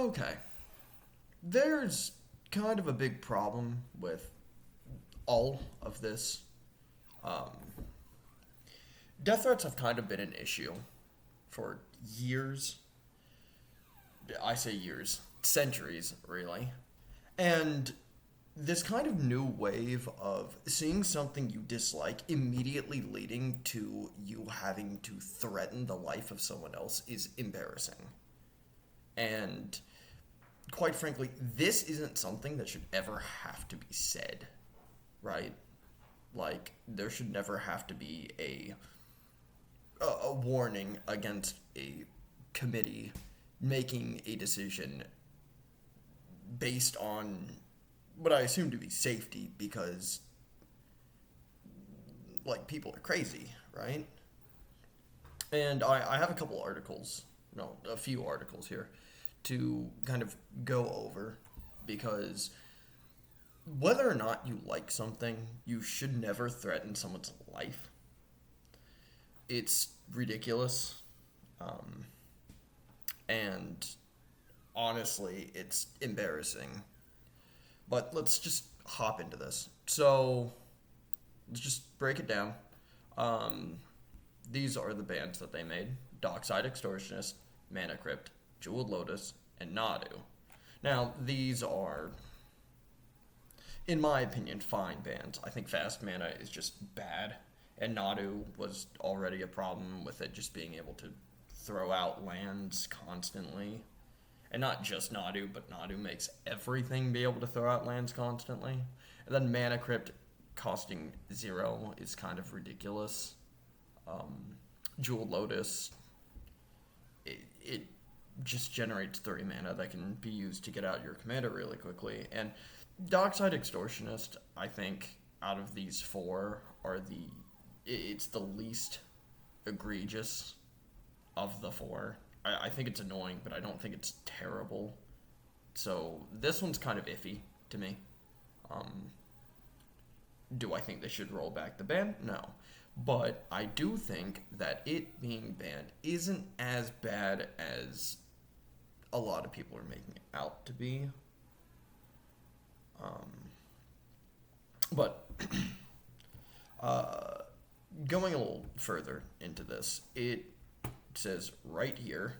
Okay. There's kind of a big problem with all of this. Um, Death threats have kind of been an issue for years. I say years, centuries, really. And this kind of new wave of seeing something you dislike immediately leading to you having to threaten the life of someone else is embarrassing. And quite frankly, this isn't something that should ever have to be said, right? Like, there should never have to be a warning against a committee making a decision based on what I assume to be safety because, like, people are crazy, right? And I have a couple articles, no, a few articles here to kind of go over because whether or not you like something, you should never threaten someone's life. It's ridiculous. Um, and honestly, it's embarrassing. But let's just hop into this. So, let's just break it down. Um, these are the bands that they made: Dockside Extortionist, Mana Crypt, Jeweled Lotus, and Nadu. Now, these are, in my opinion, fine bands. I think Fast Mana is just bad, and Nadu was already a problem with it just being able to throw out lands constantly. And not just Nadu, but Nadu makes everything be able to throw out lands constantly. And then Mana Crypt costing 0 is kind of ridiculous. Jeweled Lotus, it just generates 3 mana that can be used to get out your commander really quickly. And Dockside Extortionist, I think, out of these 4, it's the least egregious of the 4. I think it's annoying, but I don't think it's terrible. So this one's kind of iffy to me. Um, do I think they should roll back the ban? No. But I do think that it being banned isn't as bad as a lot of people are making it out to be. But uh, going a little further into this, it says right here,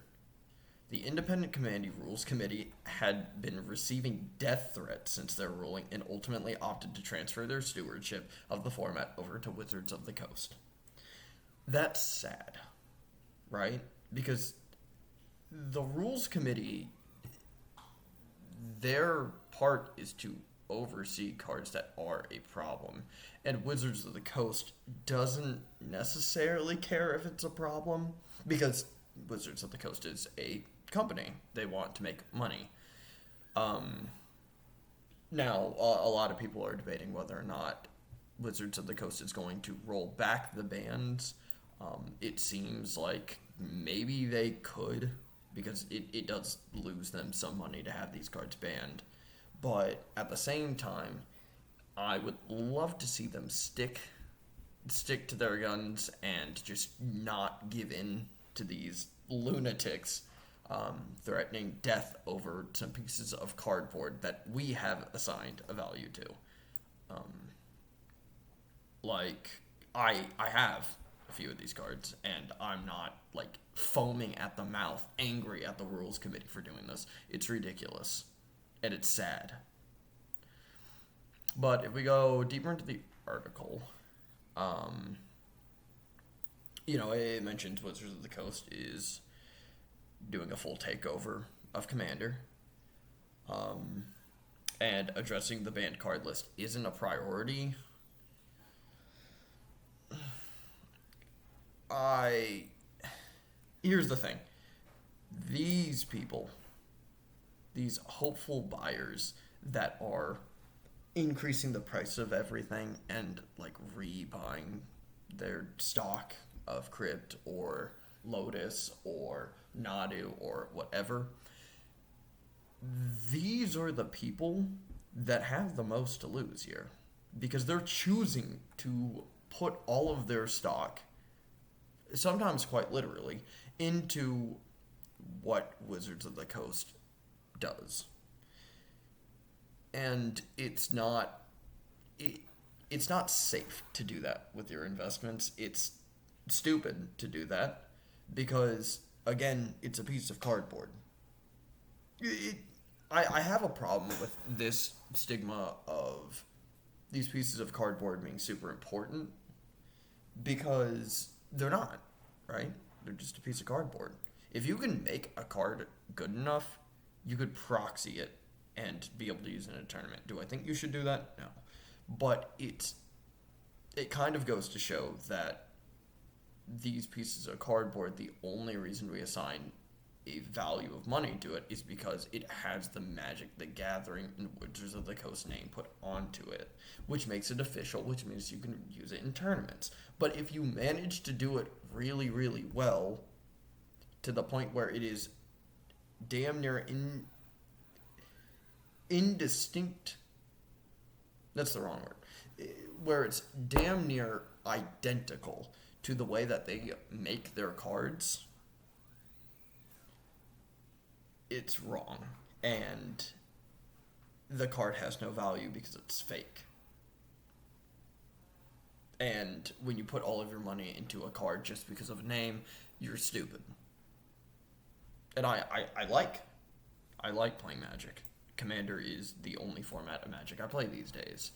the Independent Command Rules Committee had been receiving death threats since their ruling and ultimately opted to transfer their stewardship of the format over to Wizards of the Coast. That's sad, right? Because the Rules Committee, their part is to oversee cards that are a problem. And Wizards of the Coast doesn't necessarily care if it's a problem because Wizards of the Coast is a company. They want to make money. Now, a lot of people are debating whether or not Wizards of the Coast is going to roll back the bans. It seems like maybe they could because it does lose them some money to have these cards banned. But at the same time, I would love to see them stick to their guns and just not give in to these lunatics threatening death over some pieces of cardboard that we have assigned a value to. Like, I have a few of these cards, and I'm not, like, foaming at the mouth, angry at the Rules Committee for doing this. It's ridiculous. And it's sad. But if we go deeper into the article, it mentions Wizards of the Coast is doing a full takeover of Commander, and addressing the banned card list isn't a priority. Here's the thing. These people, these hopeful buyers that are increasing the price of everything and like rebuying their stock of Crypt or Lotus or Nadu or whatever, these are the people that have the most to lose here because they're choosing to put all of their stock, sometimes quite literally, into what Wizards of the Coast does. And it's not safe to do that with your investments. It's stupid to do that because, again, it's a piece of cardboard. I have a problem with this stigma of these pieces of cardboard being super important because they're not, right? They're just a piece of cardboard. If you can make a card good enough, you could proxy it and be able to use it in a tournament. Do I think you should do that? No. But it kind of goes to show that these pieces of cardboard, the only reason we assign a value of money to it is because it has the Magic the Gathering and Wizards of the Coast name put onto it, which makes it official, which means you can use it in tournaments. But if you manage to do it really, really well, to the point where it is damn near indistinct, that's the wrong word, where it's damn near identical to the way that they make their cards, it's wrong. And the card has no value because it's fake. And when you put all of your money into a card just because of a name, you're stupid. And I like playing Magic. Commander is the only format of Magic I play these days.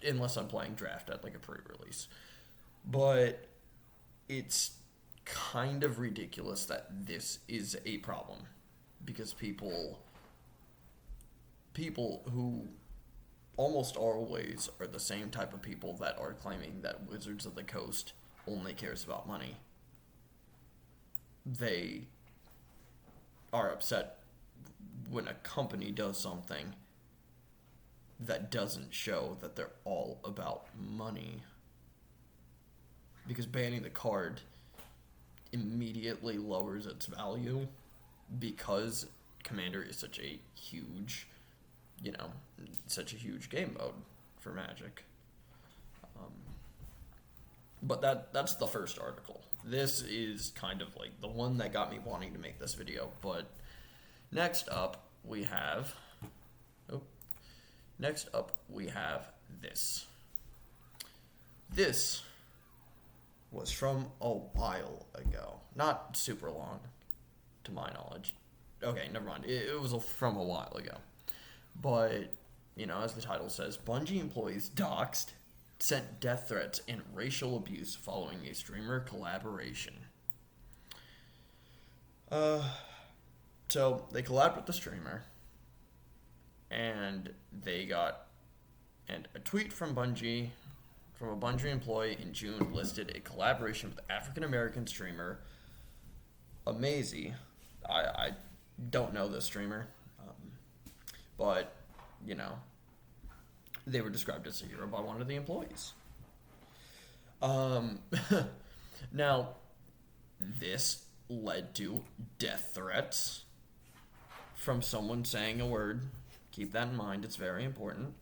Unless I'm playing Draft at like a pre-release. But it's kind of ridiculous that this is a problem. Because people who almost always are the same type of people that are claiming that Wizards of the Coast only cares about money. They are upset when a company does something that doesn't show that they're all about money. Because banning the card immediately lowers its value because Commander is such a huge, such a huge game mode for Magic. But that's the first article. This is kind of like the one that got me wanting to make this video. But next up we have this. This was from a while ago. Not super long, to my knowledge. Okay, never mind. It was from a while ago. But, as the title says, Bungie employees doxxed, sent death threats, and racial abuse following a streamer collaboration. So, they collabed with the streamer, and they got a tweet from a Bungie employee in June listed a collaboration with African-American streamer Amazy. I don't know this streamer, but, they were described as a hero by one of the employees. Now, this led to death threats from someone saying a word. Keep that in mind, it's very important.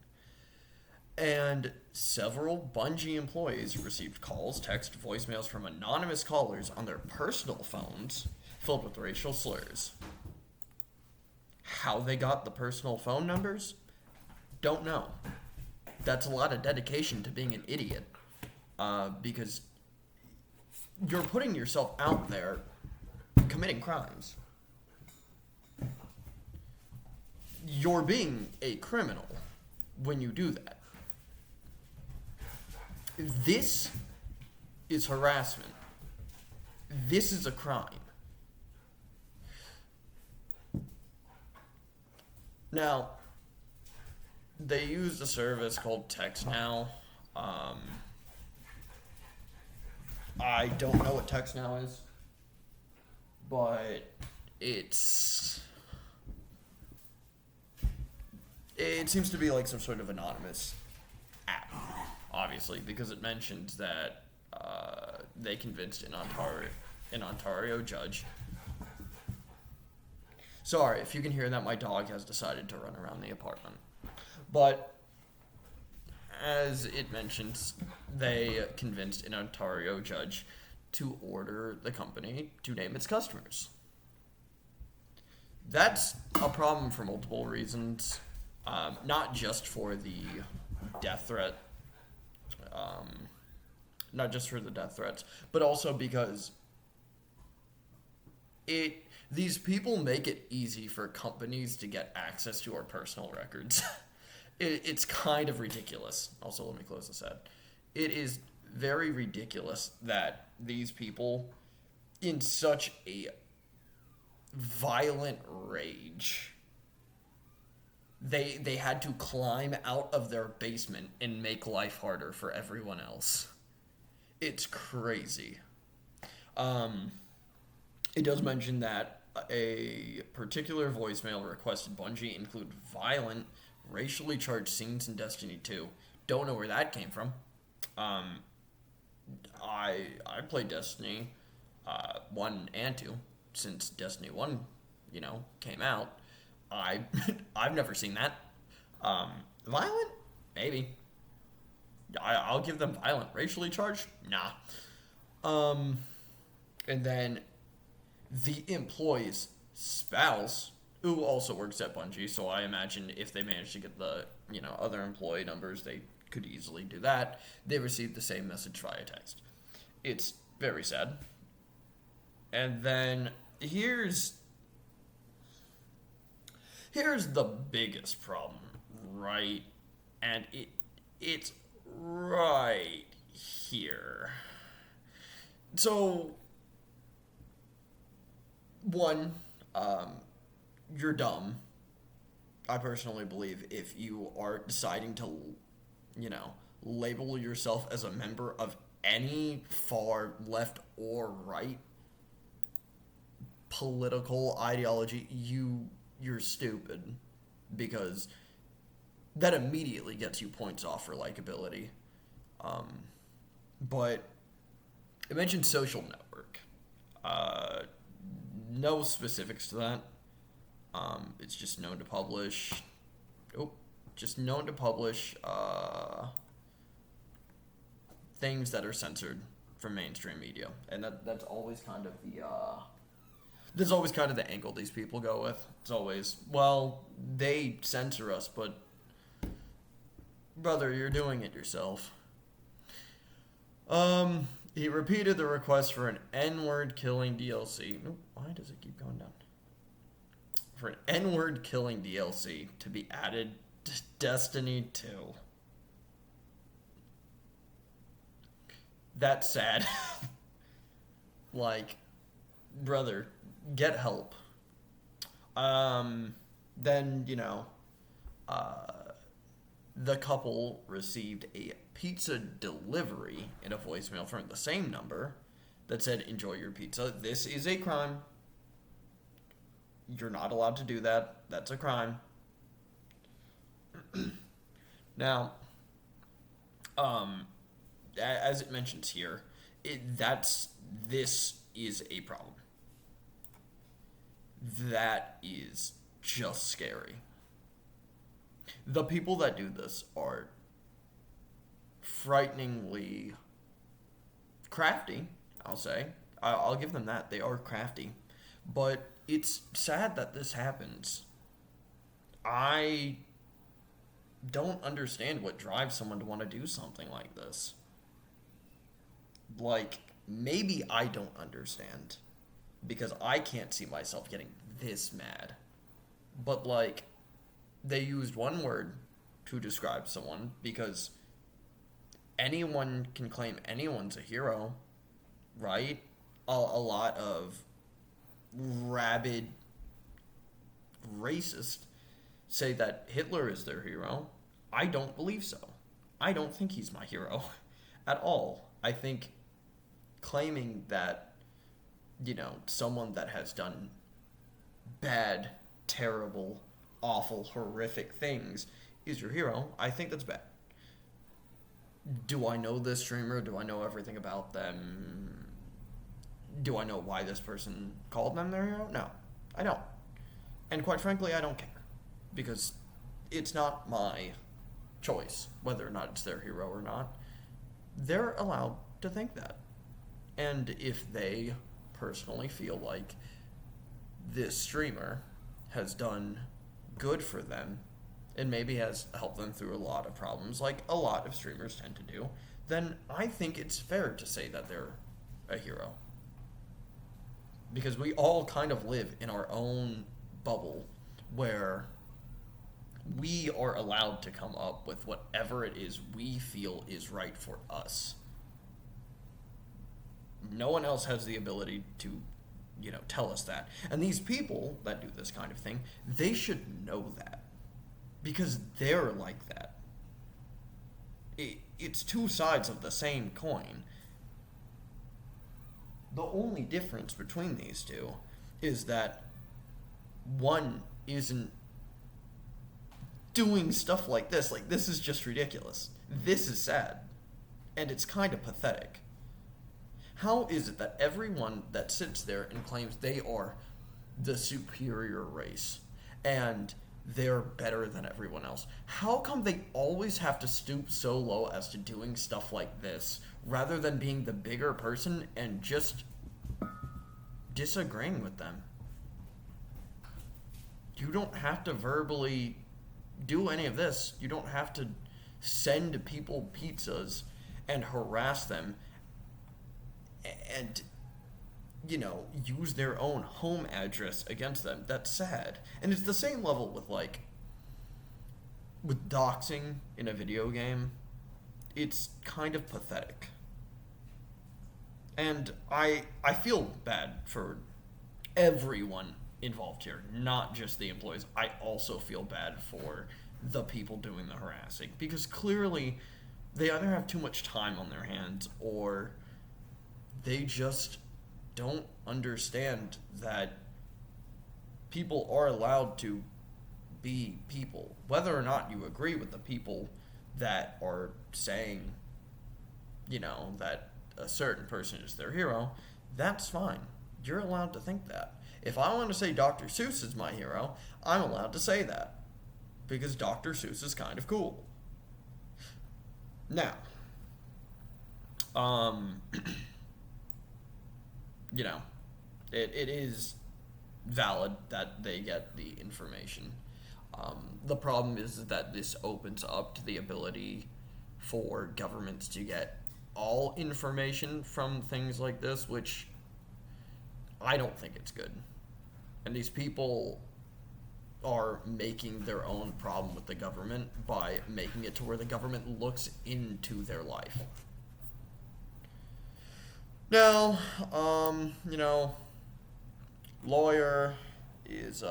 And several Bungie employees received calls, text, voicemails from anonymous callers on their personal phones filled with racial slurs. How they got the personal phone numbers? Don't know. That's a lot of dedication to being an idiot. Because you're putting yourself out there committing crimes. You're being a criminal when you do that. This is harassment. This is a crime. Now, they used a service called TextNow. I don't know what TextNow is, but it seems to be like some sort of anonymous app, obviously, because it mentions that they convinced an Ontario judge. Sorry, if you can hear that, my dog has decided to run around the apartment. But as it mentions, they convinced an Ontario judge to order the company to name its customers. That's a problem for multiple reasons. Not just for the death threat, um, not just for the death threats, but also because these people make it easy for companies to get access to our personal records. It's kind of ridiculous. Also, let me close this out. It is very ridiculous that these people, in such a violent rage, they had to climb out of their basement and make life harder for everyone else. It's crazy. Um, it does mention that a particular voicemail requested Bungie include violent, racially charged scenes in Destiny 2. Don't know where that came from. Um, I played Destiny 1 and 2 since Destiny 1, came out. I I've never seen that. Violent? Maybe. I'll give them violent. Racially charged? Nah. Um, and then the employee's spouse, who also works at Bungie, so I imagine if they managed to get the, other employee numbers, they could easily do that. They received the same message via text. It's very sad. And then here's the biggest problem, right? And it's right here. So, one, you're dumb. I personally believe if you are deciding to, label yourself as a member of any far left or right political ideology, you're stupid, because that immediately gets you points off for likability. Um, but it mentioned social network. No specifics to that. It's just known to publish. Just known to publish things that are censored from mainstream media, and that's always kind of the angle these people go with. It's always, well, they censor us, but brother, you're doing it yourself. He repeated the request for an N-word killing DLC. Why does it keep going down? For an N-word killing DLC to be added to Destiny 2. That's sad. Like, brother, get help. Then, the couple received a pizza delivery in a voicemail from the same number that said, "Enjoy your pizza. This is a crime. You're not allowed to do that. That's a crime." Now, as it mentions here, this is a problem. That is just scary. The people that do this are frighteningly crafty, I'll say. I'll give them that. They are crafty. But it's sad that this happens. I don't understand what drives someone to want to do something like this. Like, maybe I don't understand, because I can't see myself getting this mad. But, like, they used one word to describe someone, because anyone can claim anyone's a hero, right? A lot of rabid racists say that Hitler is their hero. I don't believe so. I don't think he's my hero at all. I think claiming that, someone that has done bad, terrible, awful, horrific things is your hero, I think that's bad. Do I know this streamer? Do I know everything about them? Do I know why this person called them their hero? No, I don't. And quite frankly, I don't care. Because it's not my choice whether or not it's their hero or not. They're allowed to think that. And if they personally feel like this streamer has done good for them and maybe has helped them through a lot of problems, like a lot of streamers tend to do, then I think it's fair to say that they're a hero. Because we all kind of live in our own bubble where we are allowed to come up with whatever it is we feel is right for us. No one else has the ability to, tell us that. And these people that do this kind of thing, they should know that. Because they're like that. It's two sides of the same coin. The only difference between these two is that one isn't doing stuff like this. Like, this is just ridiculous. This is sad. And it's kind of pathetic. How is it that everyone that sits there and claims they are the superior race and they're better than everyone else, how come they always have to stoop so low as to doing stuff like this rather than being the bigger person and just disagreeing with them? You don't have to verbally do any of this. You don't have to send people pizzas and harass them and, use their own home address against them. That's sad. And it's the same level with doxing in a video game. It's kind of pathetic. And I feel bad for everyone involved here, not just the employees. I also feel bad for the people doing the harassing, because clearly they either have too much time on their hands or they just don't understand that people are allowed to be people. Whether or not you agree with the people that are saying, that a certain person is their hero, that's fine. You're allowed to think that. If I want to say Dr. Seuss is my hero, I'm allowed to say that. Because Dr. Seuss is kind of cool. Now, it is valid that they get the information. The problem is that this opens up to the ability for governments to get all information from things like this, which I don't think it's good. And these people are making their own problem with the government by making it to where the government looks into their life. Now, lawyer is,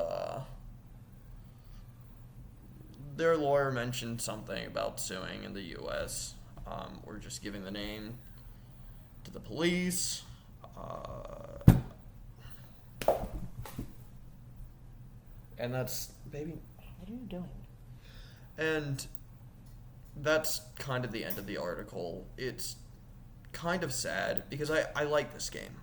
their lawyer mentioned something about suing in the U.S. We're just giving the name to the police. And that's, baby, what are you doing? And that's kind of the end of the article. It's kind of sad because I like this game.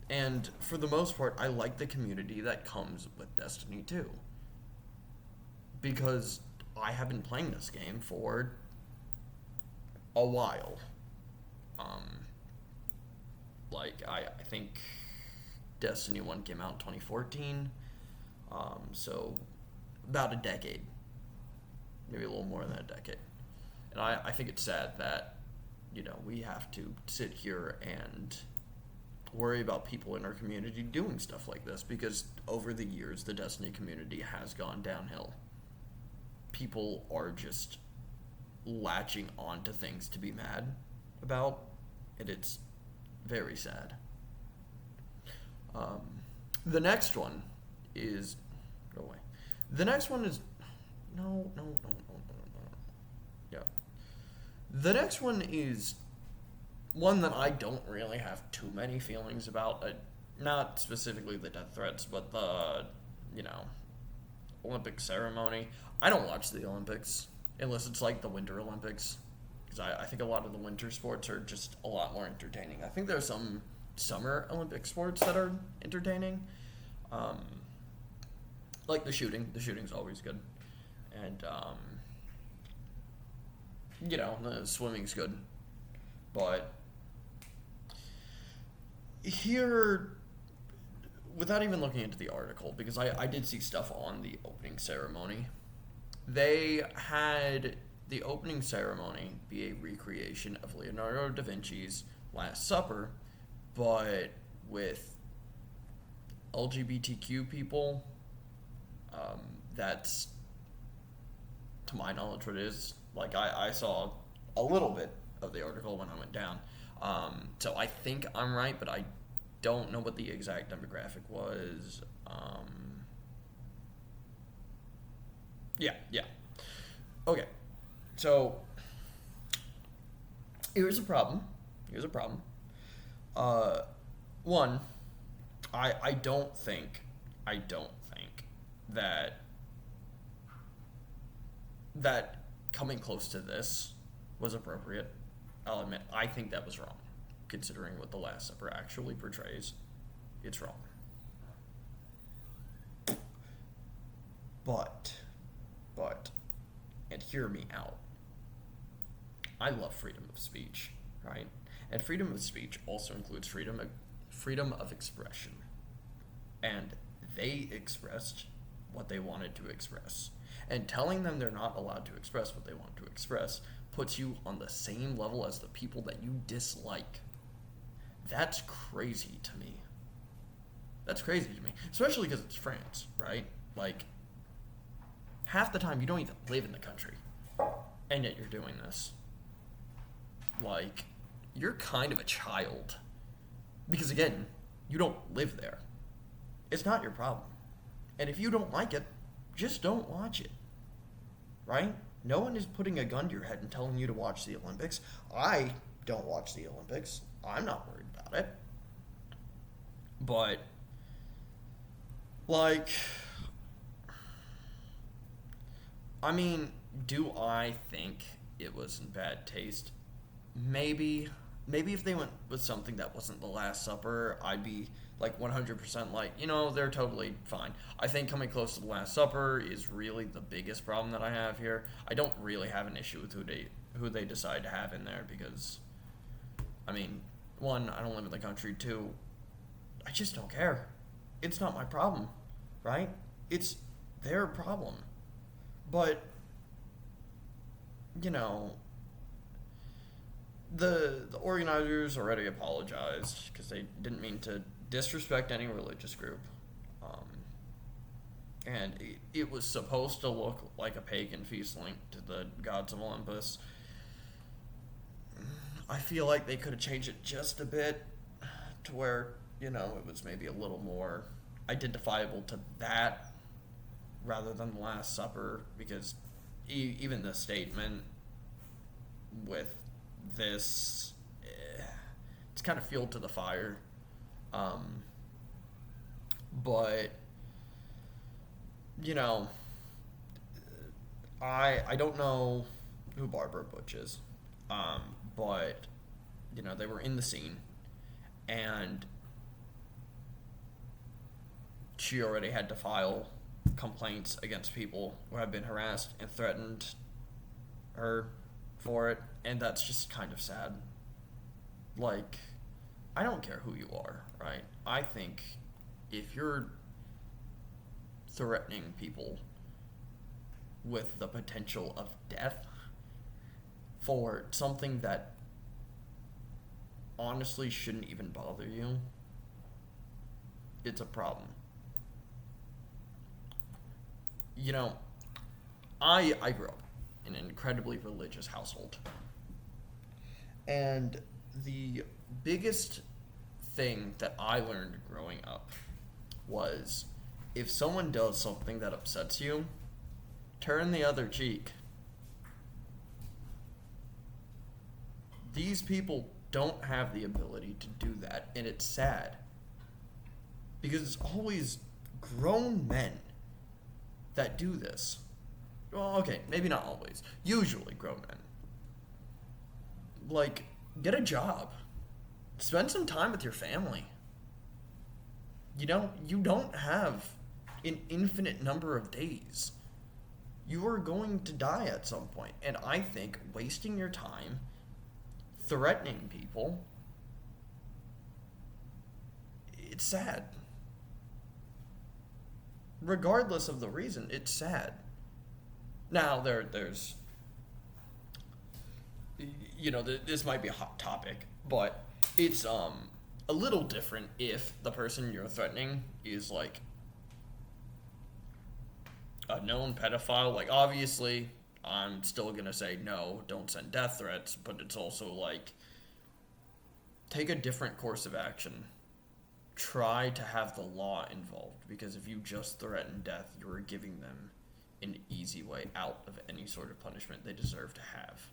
And for the most part, I like the community that comes with Destiny 2. Because I have been playing this game for a while. I think Destiny 1 came out in 2014. So about a decade. Maybe a little more than a decade. And I think it's sad that, we have to sit here and worry about people in our community doing stuff like this, because over the years, the Destiny community has gone downhill. People are just latching onto things to be mad about, and it's very sad. The next one is... Go away. The next one is... No. Yeah. The next one is one that I don't really have too many feelings about. Not specifically the death threats, but the, Olympic ceremony. I don't watch the Olympics unless it's like the Winter Olympics, because I think a lot of the winter sports are just a lot more entertaining. I think there's some summer Olympic sports that are entertaining, like the shooting. The shooting's always good, and the swimming's good, but here without even looking into the article, because I did see stuff on the opening ceremony, they had the opening ceremony be a recreation of Leonardo da Vinci's Last Supper, but with LGBTQ people. That's, to my knowledge, what it is. Like, I saw a little bit of the article when I went down. So I think I'm right, but I don't know what the exact demographic was. Yeah. Okay. So, here's a problem. One, I don't think that coming close to this was appropriate. I'll admit, I think that was wrong, considering what the Last Supper actually portrays. It's wrong. But, and hear me out. I love freedom of speech, right? And freedom of speech also includes freedom of expression. And they expressed what they wanted to express. And telling them they're not allowed to express what they want to express puts you on the same level as the people that you dislike. That's crazy to me. Especially because it's France, right? Like, half the time you don't even live in the country. And yet you're doing this. Like, you're kind of a child. Because again, you don't live there. It's not your problem. And if you don't like it, just don't watch it. Right? No one is putting a gun to your head and telling you to watch the Olympics. I don't watch the Olympics. I'm not worried about it. But, like, I mean, do I think it was in bad taste? Maybe if they went with something that wasn't the Last Supper, I'd be like 100% like, they're totally fine. I think coming close to the Last Supper is really the biggest problem that I have here. I don't really have an issue with who they decide to have in there because, I mean, one, I don't live in the country. Two, I just don't care. It's not my problem, right? It's their problem. But, the organizers already apologized because they didn't mean to disrespect any religious group. And it was supposed to look like a pagan feast linked to the gods of Olympus. I feel like they could have changed it just a bit to where, it was maybe a little more identifiable to that rather than the Last Supper, because even the statement with this, it's kind of fuel to the fire. But, I don't know who Barbara Butch is, but, they were in the scene, and she already had to file complaints against people who have been harassed and threatened her for it, and that's just kind of sad. Like, I don't care who you are, right? I think if you're threatening people with the potential of death for something that honestly shouldn't even bother you, it's a problem. I grew up in an incredibly religious household. And the biggest thing that I learned growing up was if someone does something that upsets you, turn the other cheek. These people don't have the ability to do that, and it's sad. Because it's always grown men that do this. Well, okay, maybe not always. Usually grown men. Like, get a job. Spend some time with your family. You don't have an infinite number of days. You are going to die at some point. And I think wasting your time threatening people, it's sad. regardless of the reason, it's sad. Now, there's, this might be a hot topic, but it's a little different if the person you're threatening is like a known pedophile. Like, obviously, I'm still gonna say no, don't send death threats, but it's also like, take a different course of action. Try to have the law involved, because if you just threaten death, you are giving them an easy way out of any sort of punishment they deserve to have.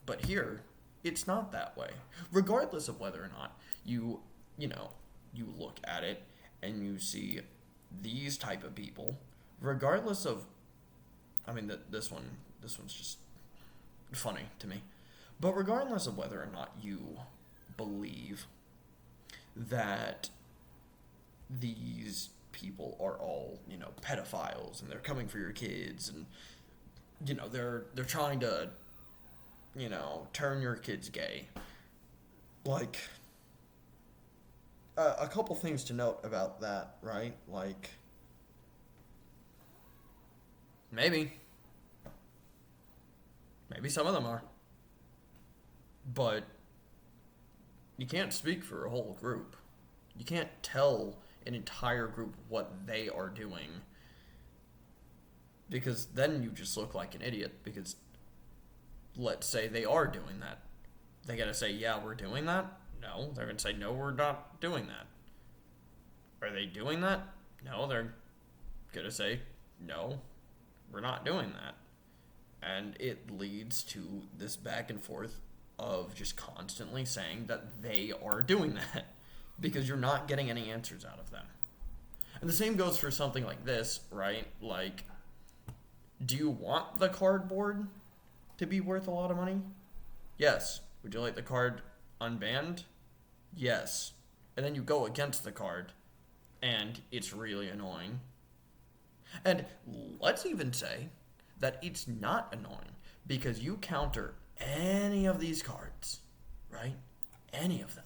But here, it's not that way. Regardless of whether or not you look at it and you see these type of people, regardless of, this one's just funny to me. But regardless of whether or not you believe that these people are all, pedophiles and they're coming for your kids and, they're trying to, turn your kids gay. Like, a couple things to note about that, right? Like, maybe some of them are. But you can't speak for a whole group. You can't tell an entire group what they are doing, because then you just look like an idiot. Because let's say they are doing that. They gotta say, yeah, we're doing that? No. They're gonna say, no, we're not doing that. Are they doing that? No, they're gonna say, no, we're not doing that. And it leads to this back and forth of just constantly saying that they are doing that, because you're not getting any answers out of them. And the same goes for something like this, right? Like, do you want the cardboard to be worth a lot of money? Yes. Would you like the card unbanned? Yes. And then you go against the card, and it's really annoying. And let's even say that it's not annoying, because you counter any of these cards, right? Any of them.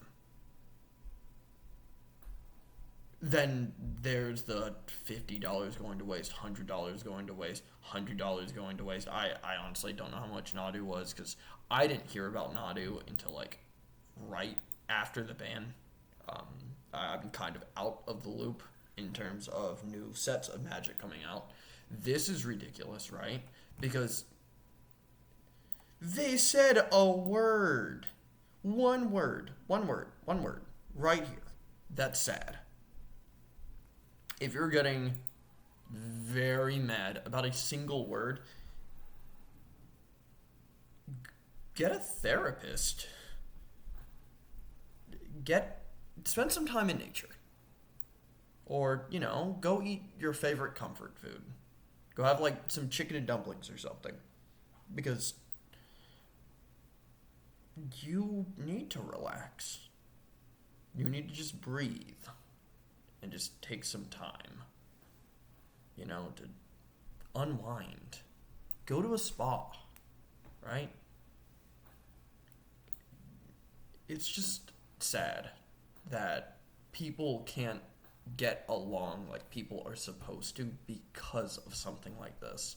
Then there's the $50 going to waste, $100 going to waste, $100 going to waste. I honestly don't know how much Nadu was, because I didn't hear about Nadu until like right after the ban. I've been kind of out of the loop in terms of new sets of Magic coming out. This is ridiculous, right? Because they said a word. One word, right here. That's sad. If you're getting very mad about a single word, get a therapist. Spend some time in nature. Or, go eat your favorite comfort food. Go have like some chicken and dumplings or something. Because you need to relax. You need to just breathe. And just take some time, to unwind. Go to a spa, right? It's just sad that people can't get along like people are supposed to because of something like this.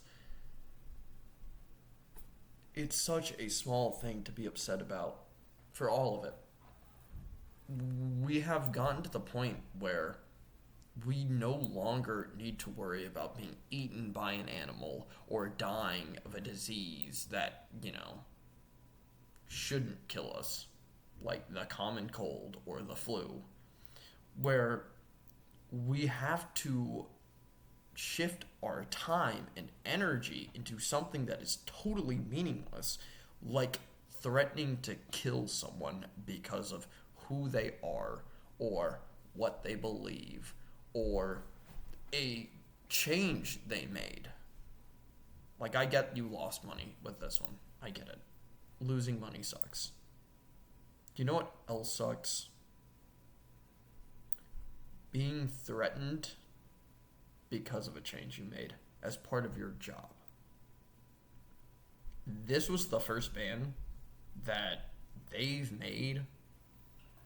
It's such a small thing to be upset about for all of it. We have gotten to the point where we no longer need to worry about being eaten by an animal or dying of a disease that, shouldn't kill us, like the common cold or the flu, where we have to shift our time and energy into something that is totally meaningless, like threatening to kill someone because of who they are or what they believe or a change they made. Like, I get you lost money with this one. I get it. Losing money sucks. Do you know what else sucks? Being threatened because of a change you made as part of your job. This was the first ban that they've made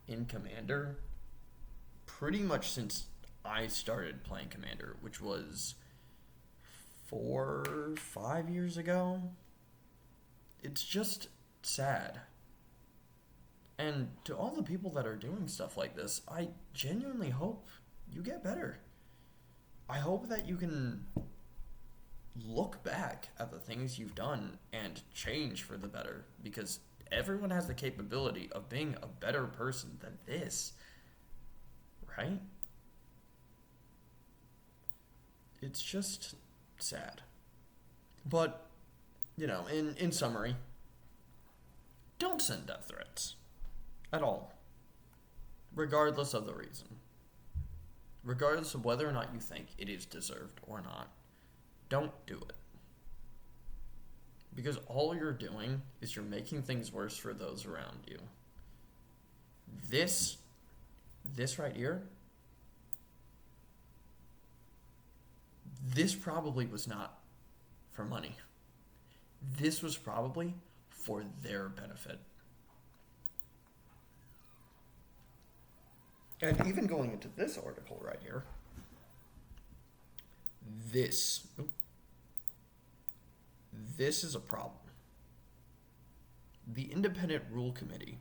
in Commander pretty much since I started playing Commander, which was 4, 5 years ago. It's just sad. And to all the people that are doing stuff like this, I genuinely hope you get better. I hope that you can look back at the things you've done and change for the better, because everyone has the capability of being a better person than this, right? It's just sad. But, in summary, don't send death threats at all, regardless of the reason. Regardless of whether or not you think it is deserved or not, don't do it. Because all you're doing is you're making things worse for those around you. This right here, this probably was not for money. This was probably for their benefit. And even going into this article right here, this is a problem. The Independent Rule Committee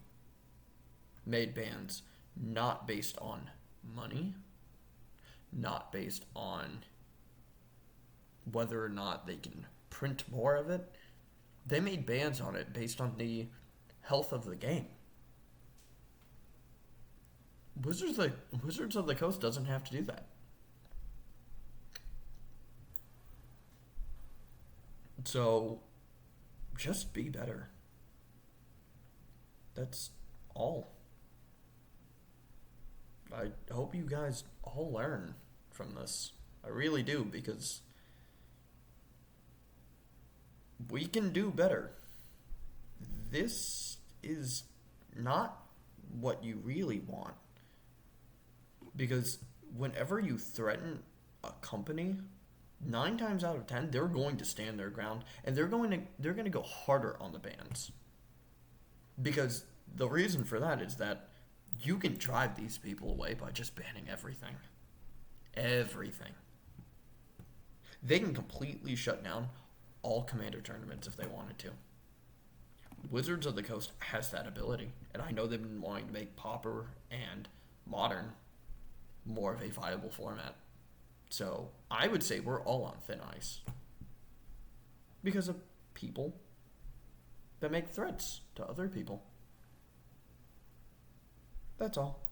made bans not based on money, not based on whether or not they can print more of it. They made bans on it based on the health of the game. Wizards of the Coast doesn't have to do that. So, just be better. That's all. I hope you guys all learn from this. I really do, because we can do better. This is not what you really want. Because whenever you threaten a company, 9 times out of 10, they're going to stand their ground, and they're going to go harder on the bans. Because the reason for that is that you can drive these people away by just banning everything. Everything. They can completely shut down all Commander tournaments if they wanted to. Wizards of the Coast has that ability, and I know they've been wanting to make Pauper and Modern more of a viable format. So I would say we're all on thin ice because of people that make threats to other people. That's all.